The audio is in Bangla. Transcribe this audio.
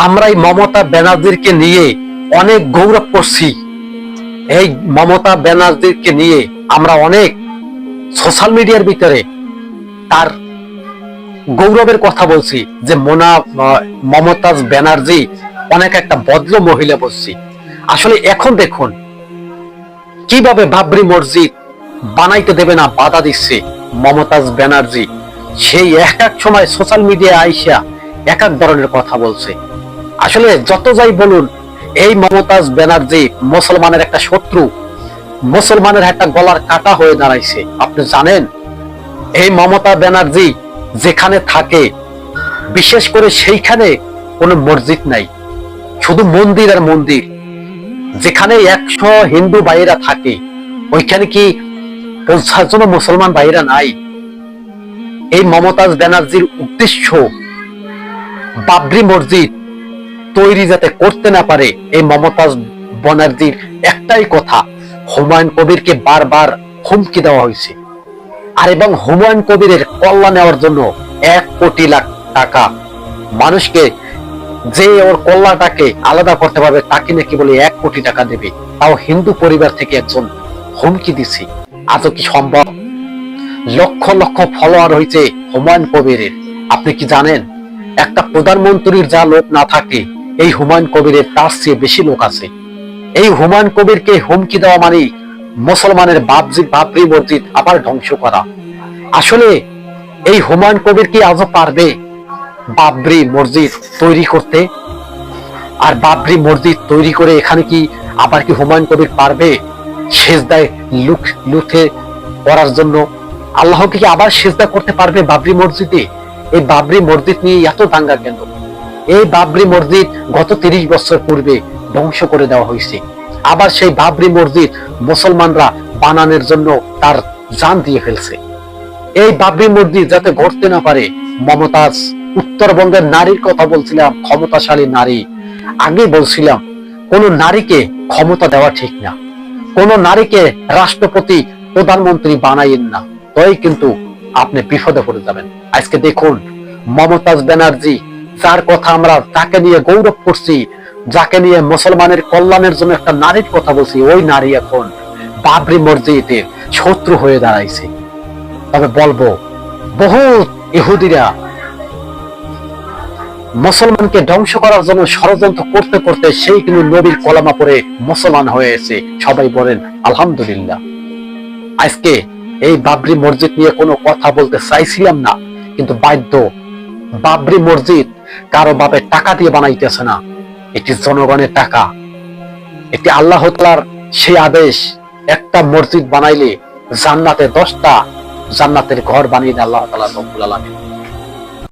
আমরা এই মমতা ব্যানার্জিকে নিয়ে অনেক গৌরব করছি। এই মমতা ব্যানার্জিকে নিয়ে আমরা অনেক সোশ্যাল মিডিয়ার ভিতরে তার গৌরবের কথা বলছি যে মমতাজ ব্যানার্জি অনেক একটা ভদ্র মহিলা বলছি। আসলে এখন দেখুন কিভাবে বাবরি মসজিদ বানাইতে দেবে না বাধা দিচ্ছে মমতাজ ব্যানার্জি। সেই এক এক সময় সোশ্যাল মিডিয়ায় আইসা এক এক ধরনের কথা বলছে। আসলে যত যাই বলুন, এই মমতাজ ব্যানার্জি মুসলমানের একটা শত্রু, মুসলমানের একটা গলার কাটা হয়ে দাঁড়াইছে। আপনি জানেন এই মমতা ব্যানার্জি যেখানে থাকে বিশেষ করে সেইখানে কোনো মসজিদ নাই, শুধু মন্দির আর মন্দির। যেখানে 100 হিন্দু ভাইরা থাকে ওইখানে কি 50 জন মুসলমান ভাইরা নাই? এই মমতাজ ব্যানার্জির উদ্দেশ্য বাবরি মসজিদ তৈরি যাতে করতে না পারে। এই মমতাজ ব্যানার্জির একটাই কথা, হুমায়ুন কবিরকে বারবার হুমকি দেওয়া হয়েছে। আর এবং হুমায়ুন কবিরের কল্যাণ নেওয়ার জন্য 1 কোটি লাখ টাকা মানুষকে, যে ওর কল্যাণটাকে আলাদা করতে পারবে তাকে নাকি বলে 1 কোটি টাকা দেবে, তাও হিন্দু পরিবার থেকে একজন হুমকি দিছে। আজও কি সম্ভব? লক্ষ লক্ষ ফলোয়ার হয়েছে হুমায়ুন কবিরের। আপনি কি জানেন একটা প্রধানমন্ত্রীর যা লোক না থাকে এই হুমায়ুন কবিরের তার চেয়ে বেশি লোক আছে। এই হুমায়ুন কবিরকে হুমকি দেওয়া মানে মুসলমানের বাবরি মসজিদ আবার ধ্বংস করা। আসলে এই হুমায়ুন কবির কি আজও পারবে বাবরি মসজিদ তৈরি করতে? আর বাবরি মসজিদ তৈরি করে এখানে কি আবার কি হুমায়ুন কবির পারবে সেজদায় লুঠে করার জন্য? আল্লাহকে কি আবার সেজদা করতে পারবে বাবরি মসজিদে? এই বাবরি মসজিদ নিয়ে এত দাঙ্গা কেন? এই বাবরি মসজিদ গত 30 বছর পূর্বে ধ্বংস করে দেওয়া হয়েছে। আবার সেই বাবরি মসজিদ মুসলমানরা বানানোর জন্য তার জান দিয়ে ফেলছে। এই বাবরি মসজিদ যাতে গড়তে না পারে, মমতাজ উত্তরবঙ্গের নারীর কথা বলছিলাম, ক্ষমতাশালী নারী। আগে বলছিলাম কোন নারীকে ক্ষমতা দেওয়া ঠিক না, কোন নারীকে রাষ্ট্রপতি প্রধানমন্ত্রী বানাইয়েন না, তাই কিন্তু আপনি বিপদে পড়ে যাবেন। আজকে দেখুন মমতাজ ব্যানার্জি, যার কথা আমরা যাকে নিয়ে গৌরব করছি, যাকে নিয়ে মুসলমানের কল্যাণের জন্য একটা নারীর কথা বলছি, ওই নারী এখন বাবরি মসজিদের শত্রু হয়ে দাঁড়াইছে। তবে বলবো বহুত ইহুদিরা মুসলমানকে ধ্বংস করার জন্য ষড়যন্ত্র করতে করতে সেই কিন্তু নবীর কলামা পড়ে মুসলমান হয়েছে। সবাই বলেন আলহামদুলিল্লাহ। আজকে এই বাবরি মসজিদ নিয়ে কোনো কথা বলতে চাইছিলাম না, কিন্তু বাধ্য। বাবরি মসজিদ কারো বাপের টাকা দিয়ে বানাইতেছে না, এটি জনগণের টাকা, এটি আল্লাহ তাআলার সেই আদেশ। একটা মসজিদ বানাইলে জান্নাতে 10টা জান্নাতের ঘর বানিয়ে দেয় আল্লাহ তাআলা রব্বুল আলামিন।